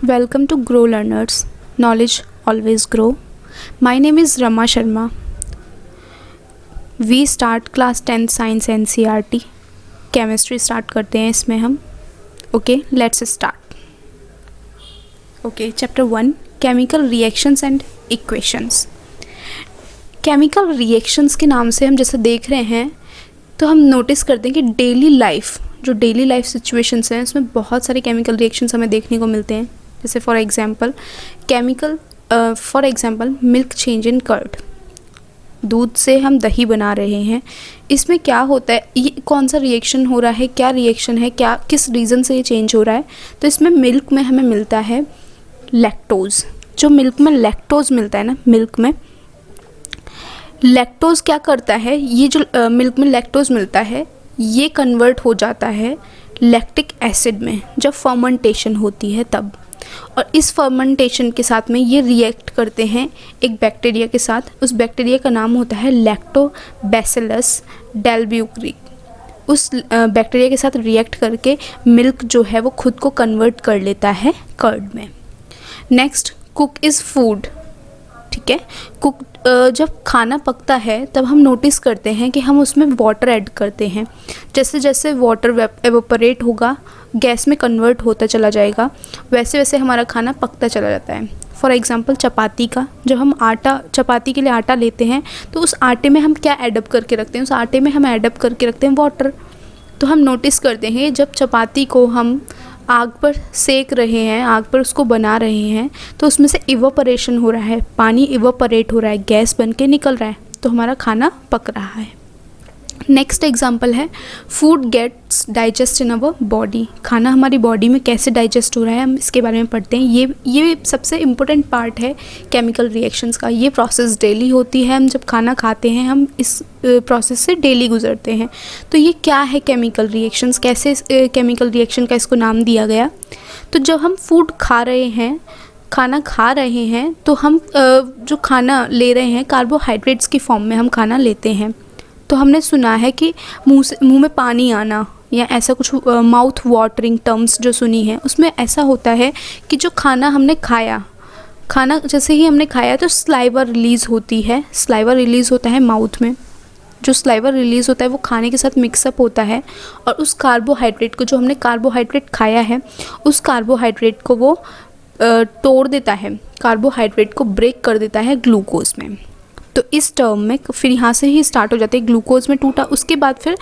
Welcome to Grow Learners. Knowledge always grow. My name is Rama Sharma. We start class 10 science NCERT. Chemistry start करते हैं इसमें हम. Okay, let's start. Okay, chapter 1 Chemical Reactions and Equations. Chemical reactions के नाम से हम जैसे देख रहे हैं तो हम नोटिस करते हैं कि डेली लाइफ सिचुएशंस हैं उसमें बहुत सारे केमिकल रिएक्शंस हमें देखने को मिलते हैं. जैसे for example milk change in curd. दूध से हम दही बना रहे हैं. इसमें क्या होता है, ये कौन सा रिएक्शन हो रहा है, क्या रिएक्शन है, क्या किस रीज़न से ये चेंज हो रहा है. तो इसमें मिल्क में हमें मिलता है लैक्टोज. जो मिल्क में लैक्टोज मिलता है ना, मिल्क में लैक्टोज क्या करता है, ये जो मिल्क में लैक्टोज मिलता है ये कन्वर्ट हो जाता है लैक्टिक एसिड में जब फर्मेंटेशन होती है तब. और इस फर्मेंटेशन के साथ में ये रिएक्ट करते हैं एक बैक्टीरिया के साथ. उस बैक्टीरिया का नाम होता है लैक्टोबैसिलस डेल्ब्यूक्री. उस बैक्टीरिया के साथ रिएक्ट करके मिल्क जो है वो खुद को कन्वर्ट कर लेता है कर्ड में. Next, cook is food. ठीक है, कुक जब खाना पकता है तब हम नोटिस करते हैं कि हम उसमें वाटर ऐड करते हैं. जैसे जैसे वाटर एवोपरेट होगा, गैस में कन्वर्ट होता चला जाएगा, वैसे वैसे हमारा खाना पकता चला जाता है. फॉर एग्जांपल चपाती का, जब हम चपाती के लिए आटा लेते हैं तो उस आटे में हम क्या ऐडअप करके रखते हैं, उस आटे में हम ऐडअप करके रखते हैं वाटर. तो हम नोटिस करते हैं जब चपाती को हम आग पर सेक रहे हैं, आग पर उसको बना रहे हैं, तो उसमें से इवोपरेशन हो रहा है, पानी इवोपरेट हो रहा है, गैस बन के निकल रहा है, तो हमारा खाना पक रहा है. नेक्स्ट एग्जांपल है food gets digest in our body. खाना हमारी बॉडी में कैसे डाइजेस्ट हो रहा है हम इसके बारे में पढ़ते हैं. ये सबसे इम्पोर्टेंट पार्ट है केमिकल रिएक्शंस का. ये प्रोसेस डेली होती है. हम जब खाना खाते हैं हम इस प्रोसेस से डेली गुजरते हैं. तो ये क्या है केमिकल रिएक्शंस, कैसे केमिकल रिएक्शन का इसको नाम दिया गया. तो जब हम फूड खा रहे हैं, खाना खा रहे हैं, तो हम जो खाना ले रहे हैं कार्बोहाइड्रेट्स की फॉर्म में हम खाना लेते हैं. तो हमने सुना है कि मुंह में पानी आना या ऐसा कुछ माउथ वाटरिंग टर्म्स जो सुनी है, उसमें ऐसा होता है कि जो खाना हमने खाया, खाना जैसे ही हमने खाया तो स्लाइवा रिलीज़ होती है. स्लाइवा रिलीज़ होता है माउथ में. जो स्लाइवा रिलीज़ होता है वो खाने के साथ मिक्सअप होता है और उस कार्बोहाइड्रेट को, जो हमने कार्बोहाइड्रेट खाया है, उस कार्बोहाइड्रेट को वो तोड़ देता है, कार्बोहाइड्रेट को ब्रेक कर देता है ग्लूकोज में. तो इस टर्म में फिर यहाँ से ही स्टार्ट हो जाते हैं. ग्लूकोज में टूटा, उसके बाद फिर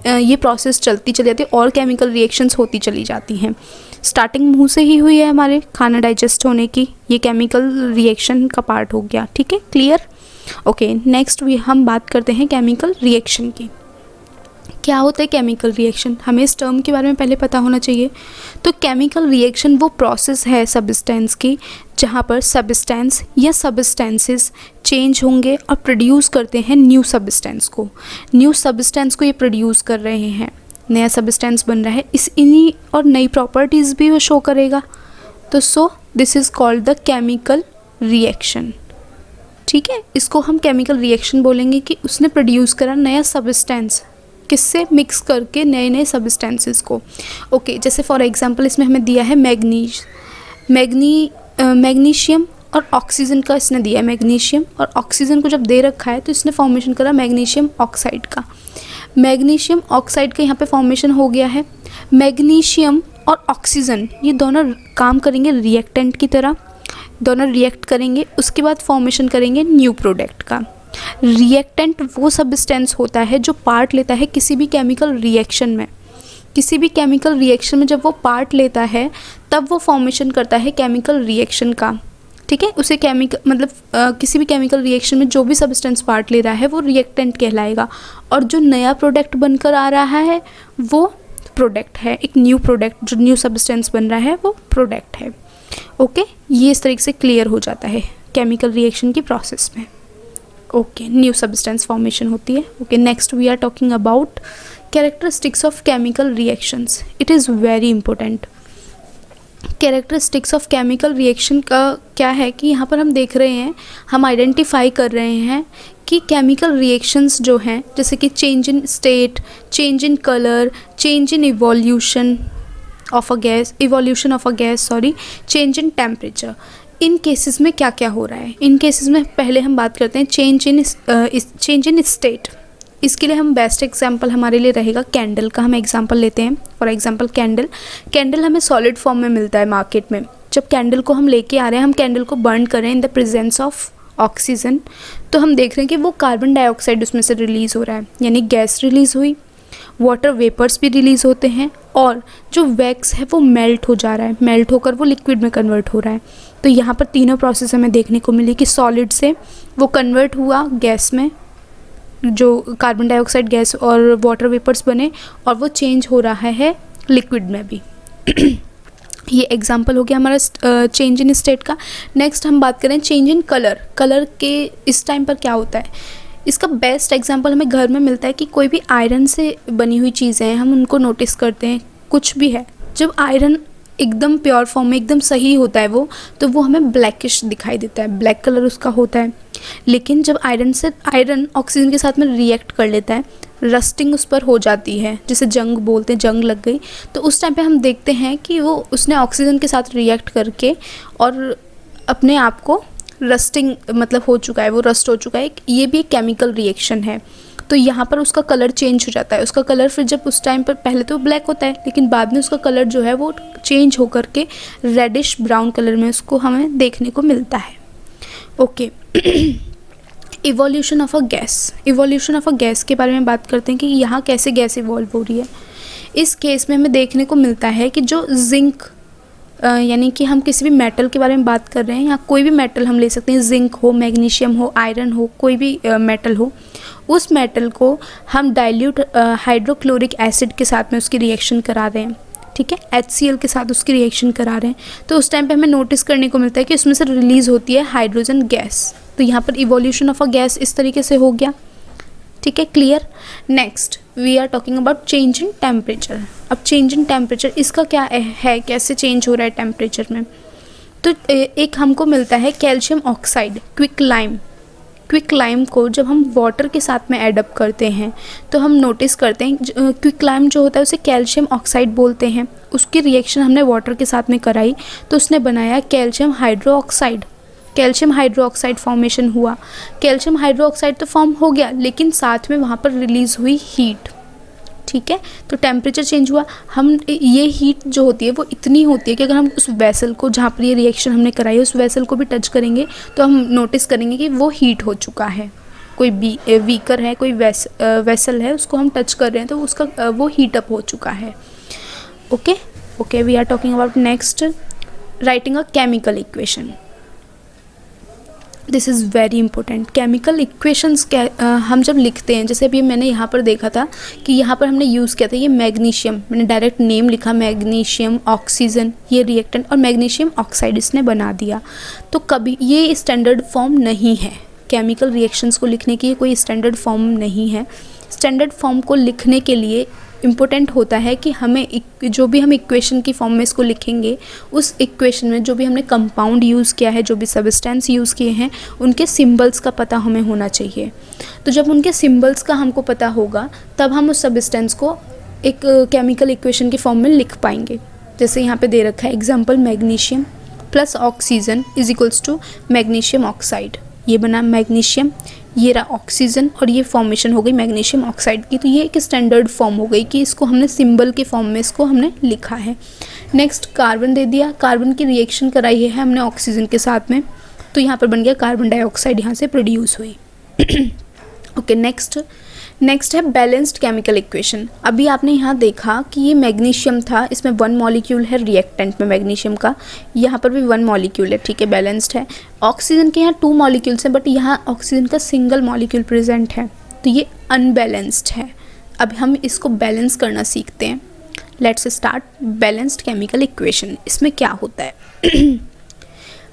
ये प्रोसेस चलती चली जाती है और केमिकल रिएक्शंस होती चली जाती हैं. स्टार्टिंग मुंह से ही हुई है हमारे खाना डाइजेस्ट होने की, ये केमिकल रिएक्शन का पार्ट हो गया. ठीक है, क्लियर. ओके, नेक्स्ट हम बात करते हैं केमिकल रिएक्शन की. क्या होता है केमिकल रिएक्शन, हमें इस टर्म के बारे में पहले पता होना चाहिए. तो केमिकल रिएक्शन वो प्रोसेस है सब्सटेंस की जहाँ पर सब्सटेंस या सब्सटेंसेस चेंज होंगे और प्रोड्यूस करते हैं न्यू सब्सटेंस को. न्यू सब्सटेंस को ये प्रोड्यूस कर रहे हैं, नया सब्सटेंस बन रहा है, इन्हीं और नई प्रॉपर्टीज़ भी वो शो करेगा. तो so this is called the chemical reaction. ठीक है, इसको हम केमिकल रिएक्शन बोलेंगे कि उसने प्रोड्यूस करा नया सब्सटेंस, किससे मिक्स करके नए नए सब्सटेंसेस को. ओके, जैसे फॉर एग्जांपल इसमें हमें दिया है मैग्नीशियम और ऑक्सीजन का इसने दिया है. मैग्नीशियम और ऑक्सीजन को जब दे रखा है तो इसने फॉर्मेशन करा मैग्नीशियम ऑक्साइड का. मैग्नीशियम ऑक्साइड का यहाँ पे फॉर्मेशन हो गया है. मैग्नीशियम और ऑक्सीजन ये दोनों काम करेंगे रिएक्टेंट की तरह, दोनों रिएक्ट करेंगे, उसके बाद फॉर्मेशन करेंगे न्यू प्रोडक्ट का. रिएक्टेंट वो सब्सटेंस होता है जो पार्ट लेता है किसी भी केमिकल रिएक्शन में. किसी भी केमिकल रिएक्शन में जब वो पार्ट लेता है तब वो फॉर्मेशन करता है केमिकल रिएक्शन का. ठीक है, उसे किसी भी केमिकल रिएक्शन में जो भी सब्सटेंस पार्ट ले रहा है वो रिएक्टेंट कहलाएगा. और जो नया प्रोडक्ट बनकर आ रहा है वो प्रोडक्ट है. एक न्यू प्रोडक्ट, जो न्यू सब्सटेंस बन रहा है वो प्रोडक्ट है. ओके, ये इस तरीके से क्लियर हो जाता है केमिकल रिएक्शन की प्रोसेस में. ओके, न्यू सब्सटेंस फॉर्मेशन होती है. Okay, next we are talking about characteristics of chemical reactions. It is very important. Characteristics of chemical reaction का क्या है कि यहाँ पर हम देख रहे हैं, हम आइडेंटिफाई कर रहे हैं कि केमिकल रिएक्शंस जो हैं, जैसे कि change in state, change in colour, change in evolution, of a gas, evolution of a gas, sorry, change in temperature. In cases में क्या क्या हो रहा है? इन केसेस में पहले हम बात करते हैं चेंज इन स्टेट। इसके लिए हम बेस्ट एग्जांपल हमारे लिए रहेगा कैंडल का। हम एग्जांपल लेते हैं, फॉर एग्जांपल कैंडल हमें सॉलिड फॉर्म में मिलता है मार्केट में। जब कैंडल को हम लेके आ रहे हैं, हम कैंडल को बर्न कर रहे हैं in the presence of oxygen, तो हम देख रहे हैं कि वो कार्बन डाइऑक्साइड उसमें से रिलीज़ हो रहा है, यानी गैस रिलीज़ हुई, वाटर वेपर्स भी रिलीज़ होते हैं, और जो वैक्स है वो मेल्ट हो जा रहा है, मेल्ट होकर वो लिक्विड में कन्वर्ट हो रहा है। तो यहाँ पर तीनों प्रोसेस हमें देखने को मिली कि सॉलिड से वो कन्वर्ट हुआ गैस में, जो कार्बन डाइऑक्साइड गैस और वाटर वेपर्स बने, और वो चेंज हो रहा है लिक्विड में भी। ये एग्जांपल हो गया हमारा चेंज इन स्टेट का। नेक्स्ट हम बात करें चेंज इन कलर के इस टाइम पर क्या होता है। इसका बेस्ट एग्जांपल हमें घर में मिलता है कि कोई भी आयरन से बनी हुई चीज़ें हैं, हम उनको नोटिस करते हैं, कुछ भी है, जब आयरन एकदम प्योर फॉर्म में एकदम सही होता है वो, तो वो हमें ब्लैकिश दिखाई देता है, ब्लैक कलर उसका होता है। लेकिन जब आयरन ऑक्सीजन के साथ में रिएक्ट कर लेता है, रस्टिंग उस पर हो जाती है, जिसे जंग बोलते हैं, जंग लग गई, तो उस टाइम पे हम देखते हैं कि वो उसने ऑक्सीजन के साथ रिएक्ट करके और अपने आप को रस्टिंग मतलब हो चुका है, वो रस्ट हो चुका है। ये भी एक केमिकल रिएक्शन है। तो यहाँ पर उसका कलर चेंज हो जाता है। उसका कलर फिर जब उस टाइम पर पहले तो ब्लैक होता है, लेकिन बाद में उसका कलर जो है वो चेंज होकर के रेडिश ब्राउन कलर में उसको हमें देखने को मिलता है। Okay, evolution of a gas के बारे में बात करते हैं कि यहाँ कैसे गैस इवॉल्व हो रही है। इस केस में हमें देखने को मिलता है कि जो जिंक यानी कि हम किसी भी मेटल के बारे में बात कर रहे हैं, या कोई भी मेटल हम ले सकते हैं, जिंक हो, मैग्नीशियम हो, आयरन हो, कोई भी मेटल हो, उस मेटल को हम डाइल्यूट हाइड्रोक्लोरिक एसिड के साथ में उसकी रिएक्शन करा रहे हैं, ठीक है, HCl के साथ उसकी रिएक्शन करा रहे हैं। तो उस टाइम पे हमें नोटिस करने को मिलता है कि उसमें से रिलीज़ होती है हाइड्रोजन गैस। तो यहाँ पर इवोल्यूशन ऑफ अ गैस इस तरीके से हो गया, ठीक है, clear. Next we are talking about change in temperature. अब चेंज इन टेम्परेचर इसका क्या है, कैसे चेंज हो रहा है टेम्परेचर में। तो एक हमको मिलता है कैल्शियम ऑक्साइड, क्विक लाइम को जब हम वाटर के साथ में एडअप करते हैं तो हम नोटिस करते हैं क्विक लाइम जो होता है उसे कैल्शियम ऑक्साइड बोलते हैं। उसकी रिएक्शन हमने वाटर के साथ में कराई तो उसने बनाया कैल्शियम हाइड्रोक्साइड फॉर्मेशन हुआ। कैल्शियम हाइड्रोक्साइड तो फॉर्म हो गया, लेकिन साथ में वहाँ पर रिलीज़ हुई हीट, ठीक है। तो टेम्परेचर चेंज हुआ। हम ये हीट जो होती है वो इतनी होती है कि अगर हम उस वेसल को जहाँ पर ये रिएक्शन हमने कराई है उस वेसल को भी टच करेंगे तो हम नोटिस करेंगे कि वो हीट हो चुका है। कोई बीकर है, कोई वेसल है, उसको हम टच कर रहे हैं तो उसका वो हीट अप हो चुका है। Okay, we are talking about next writing a chemical equation. This is very important. Chemical equations हम जब लिखते हैं, जैसे अभी मैंने यहाँ पर देखा था कि यहाँ पर हमने यूज़ किया था ये मैग्नीशियम, मैंने डायरेक्ट नेम लिखा मैग्नीशियम ऑक्सीजन, ये रिएक्टेंट, और मैग्नीशियम ऑक्साइड इसने बना दिया। तो कभी ये स्टैंडर्ड फॉर्म नहीं है, केमिकल रिएक्शंस को लिखने की कोई स्टैंडर्ड फॉर्म नहीं है। स्टैंडर्ड फॉर्म को लिखने के लिए इम्पोर्टेंट होता है कि हमें जो भी हम इक्वेशन की फॉर्म में इसको लिखेंगे, उस इक्वेशन में जो भी हमने कंपाउंड यूज़ किया है, जो भी सब्सटेंस यूज़ किए हैं, उनके सिंबल्स का पता हमें होना चाहिए। तो जब उनके सिंबल्स का हमको पता होगा तब हम उस सब्सटेंस को एक केमिकल इक्वेशन की फॉर्म में लिख पाएंगे। जैसे यहाँ पे दे रखा है example, magnesium plus oxygen is equals to magnesium oxide. ये बना मैग्नीशियम, ये रहा ऑक्सीजन, और ये फॉर्मेशन हो गई मैग्नीशियम ऑक्साइड की। तो ये एक स्टैंडर्ड फॉर्म हो गई कि इसको हमने सिंबल के फॉर्म में इसको हमने लिखा है। नेक्स्ट कार्बन दे दिया, कार्बन की रिएक्शन कराई है हमने ऑक्सीजन के साथ में, तो यहाँ पर बन गया कार्बन डाइऑक्साइड, यहाँ से प्रोड्यूस हुई। ओके, नेक्स्ट है बैलेंस्ड केमिकल इक्वेशन। अभी आपने यहाँ देखा कि ये मैग्नीशियम था, इसमें 1 मॉलिक्यूल है रिएक्टेंट में मैग्नीशियम का, यहाँ पर भी 1 मॉलिक्यूल है, ठीक है, बैलेंस्ड है। ऑक्सीजन के यहाँ 2 मॉलिक्यूल्स हैं, बट यहाँ ऑक्सीजन का सिंगल मॉलिक्यूल प्रेजेंट है, तो ये अनबैलेंस्ड है। अब हम इसको बैलेंस करना सीखते हैं। Let's start balanced chemical equation. इसमें क्या होता है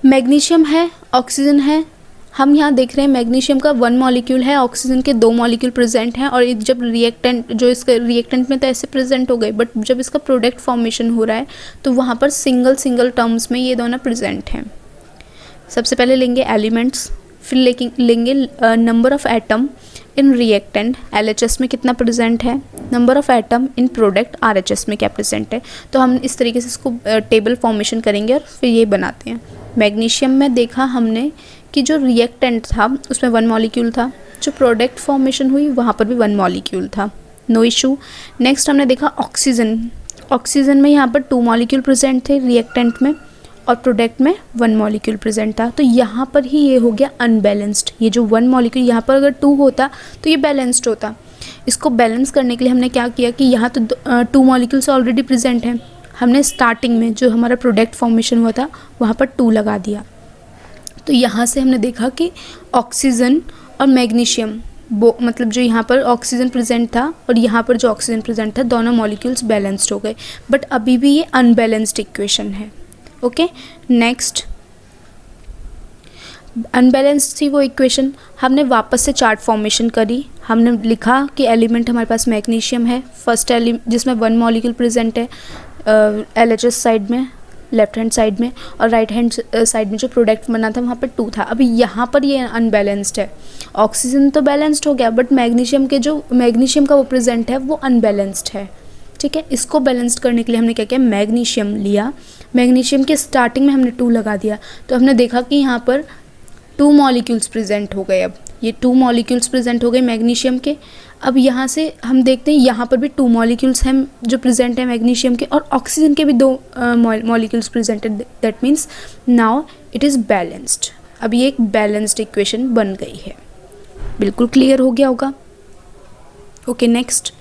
मैग्नीशियम है, ऑक्सीजन है, हम यहाँ देख रहे हैं मैग्नीशियम का 1 मॉलिक्यूल है, ऑक्सीजन के 2 मॉलिक्यूल प्रेजेंट हैं, और जब रिएक्टेंट जो इसका रिएक्टेंट में तो ऐसे प्रेजेंट हो गए, बट जब इसका प्रोडक्ट फॉर्मेशन हो रहा है तो वहाँ पर सिंगल टर्म्स में ये दोनों प्रेजेंट हैं। सबसे पहले लेंगे एलिमेंट्स, फिर लेंगे number of atom in reactant LHS में कितना प्रेजेंट है, number of atom in product RHS में क्या प्रेजेंट है। तो हम इस तरीके से इसको टेबल फॉर्मेशन करेंगे और फिर ये बनाते हैं। मैग्नीशियम में देखा हमने कि जो रिएक्टेंट था उसमें 1 मॉलिक्यूल था, जो प्रोडक्ट फॉर्मेशन हुई वहाँ पर भी 1 मॉलिक्यूल था, नो इशू। नेक्स्ट हमने देखा ऑक्सीजन, ऑक्सीजन में यहाँ पर 2 मॉलिक्यूल प्रेजेंट थे रिएक्टेंट में, और प्रोडक्ट में 1 मॉलिक्यूल प्रेजेंट था। तो यहाँ पर ही ये हो गया अनबैलेंस्ड। ये जो 1 मॉलिक्यूल यहाँ पर अगर 2 होता तो ये बैलेंस्ड होता। इसको बैलेंस करने के लिए हमने क्या किया कि यहाँ तो 2 मॉलिक्यूल्स ऑलरेडी प्रेजेंट हैं, हमने स्टार्टिंग में जो हमारा प्रोडक्ट फॉर्मेशन हुआ था वहाँ पर 2 लगा दिया। तो यहाँ से हमने देखा कि ऑक्सीजन और मैग्नीशियम मतलब जो यहाँ पर ऑक्सीजन प्रेजेंट था और यहाँ पर जो ऑक्सीजन प्रेजेंट था, दोनों मॉलिक्यूल्स बैलेंस्ड हो गए। बट अभी भी ये अनबैलेंस्ड इक्वेशन है। ओके, नेक्स्ट अनबैलेंस्ड थी वो इक्वेशन। हमने वापस से चार्ट फॉर्मेशन करी, हमने लिखा कि एलिमेंट हमारे पास मैग्नीशियम है, फर्स्ट एलिमेंट जिसमें 1 मॉलिक्यूल प्रेजेंट है LHS साइड में, लेफ्ट हैंड साइड में, और राइट हैंड साइड में जो प्रोडक्ट बना था वहाँ पर 2 था। अभी यहाँ पर ये अनबैलेंस्ड है। ऑक्सीजन तो बैलेंस्ड हो गया बट मैग्नीशियम का वो प्रेजेंट है वो अनबैलेंस्ड है। ठीक है, इसको बैलेंस्ड करने के लिए हमने क्या किया, मैग्नीशियम लिया, मैग्नीशियम के स्टार्टिंग में हमने 2 लगा दिया। तो हमने देखा कि यहाँ पर 2 मॉलिक्यूल्स प्रेजेंट हो गए। अब ये 2 मॉलिक्यूल्स प्रेजेंट हो गए मैग्नीशियम के। अब यहाँ से हम देखते हैं यहाँ पर भी 2 मॉलिक्यूल्स हैं जो प्रेजेंट है मैग्नीशियम के, और ऑक्सीजन के भी 2 मॉलिक्यूल्स प्रेजेंट है। That means now it is balanced. अब ये एक बैलेंस्ड इक्वेशन बन गई है। बिल्कुल क्लियर हो गया होगा। Okay, next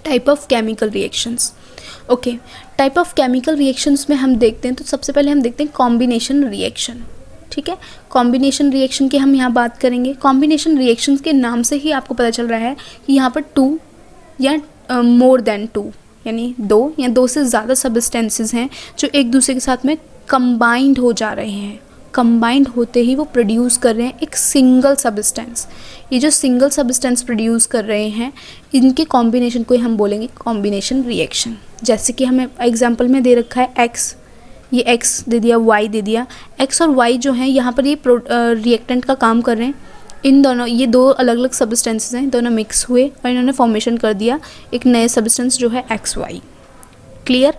type of chemical reactions. Okay, type of chemical reactions में हम देखते हैं तो सबसे पहले हम देखते हैं कॉम्बिनेशन रिएक्शन। ठीक है, कॉम्बिनेशन रिएक्शन की हम यहाँ बात करेंगे। कॉम्बिनेशन रिएक्शंस के नाम से ही आपको पता चल रहा है कि यहाँ पर 2 या मोर देन 2 यानी 2 या 2 से ज़्यादा सब्सटेंसेस हैं जो एक दूसरे के साथ में कंबाइंड हो जा रहे हैं। कंबाइंड होते ही वो प्रोड्यूस कर रहे हैं एक सिंगल सब्सटेंस। ये जो सिंगल सब्सटेंस प्रोड्यूस कर रहे हैं इनके कॉम्बिनेशन को हम बोलेंगे कॉम्बिनेशन रिएक्शन। जैसे कि हमें एग्जांपल में दे रखा है x, ये x दे दिया, y दे दिया। x और y जो हैं यहाँ पर ये रिएक्टेंट का काम कर रहे हैं। इन दोनों, ये 2 अलग अलग सब्सटेंसेस हैं, दोनों मिक्स हुए और इन्होंने फॉर्मेशन कर दिया एक नए सब्सटेंस जो है XY। क्लियर।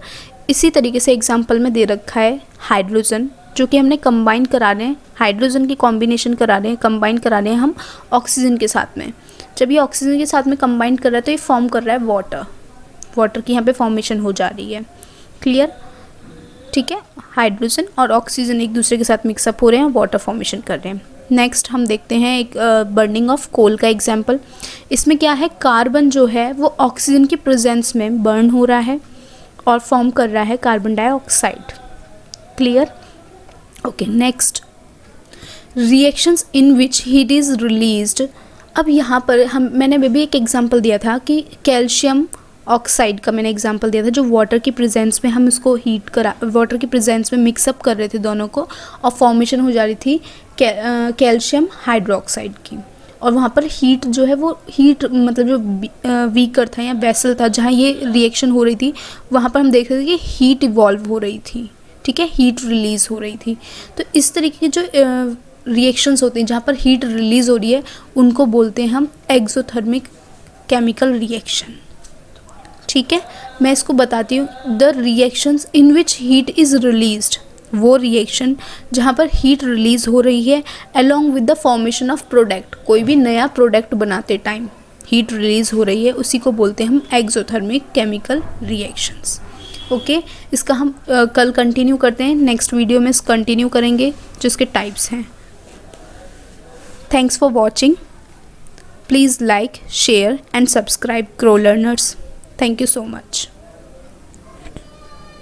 इसी तरीके से एग्जांपल में दे रखा है हाइड्रोजन, जो कि हमने कंबाइन करा रहे हैं, हाइड्रोजन की कॉम्बिनेशन करा रहे हैं, कंबाइन करा रहे हैं हम ऑक्सीजन के साथ में। जब ये ऑक्सीजन के साथ में कंबाइन कर रहा है तो ये फॉर्म कर रहा है वाटर की यहाँ पे फॉर्मेशन हो जा रही है। क्लियर। ठीक है, हाइड्रोजन और ऑक्सीजन एक दूसरे के साथ मिक्सअप हो रहे हैं, वाटर फॉर्मेशन कर रहे हैं। नेक्स्ट हम देखते हैं एक बर्निंग ऑफ कोल का एग्जाम्पल। इसमें क्या है, कार्बन जो है वो ऑक्सीजन की प्रेजेंस में बर्न हो रहा है और फॉर्म कर रहा है carbon dioxide. Clear. Okay, next reactions in which heat is released. अब यहाँ पर मैंने भी एक एग्जांपल दिया था कि कैल्शियम ऑक्साइड का मैंने एग्जांपल दिया था, जो वाटर की प्रेजेंस में हम इसको वाटर की प्रेजेंस में मिक्सअप कर रहे थे दोनों को, और फॉर्मेशन हो जा रही थी कैल्शियम हाइड्रोक्साइड की। और वहाँ पर हीट जो है वो हीट मतलब जो वीकर था या वेसल था जहाँ ये रिएक्शन हो रही थी, वहाँ पर हम देख रहे थे कि हीट इवॉल्व हो रही थी। ठीक है, हीट रिलीज़ हो रही थी। तो इस तरीके के जो रिएक्शंस होते हैं जहाँ पर हीट रिलीज़ हो रही है उनको बोलते हैं हम एक्सोथर्मिक केमिकल रिएक्शन। ठीक है, मैं इसको बताती हूँ। The reactions in which heat is released, वो रिएक्शन जहाँ पर हीट रिलीज़ हो रही है along with the formation of product. कोई भी नया प्रोडक्ट बनाते टाइम हीट रिलीज़ हो रही है, उसी को बोलते हैं हम एक्सोथर्मिक केमिकल रिएक्शंस। ओके, इसका हम कल कंटिन्यू करते हैं, नेक्स्ट वीडियो में कंटिन्यू करेंगे जो इसके टाइप्स हैं। Thanks for watching. Please like, share and subscribe grow learners. Thank you so much.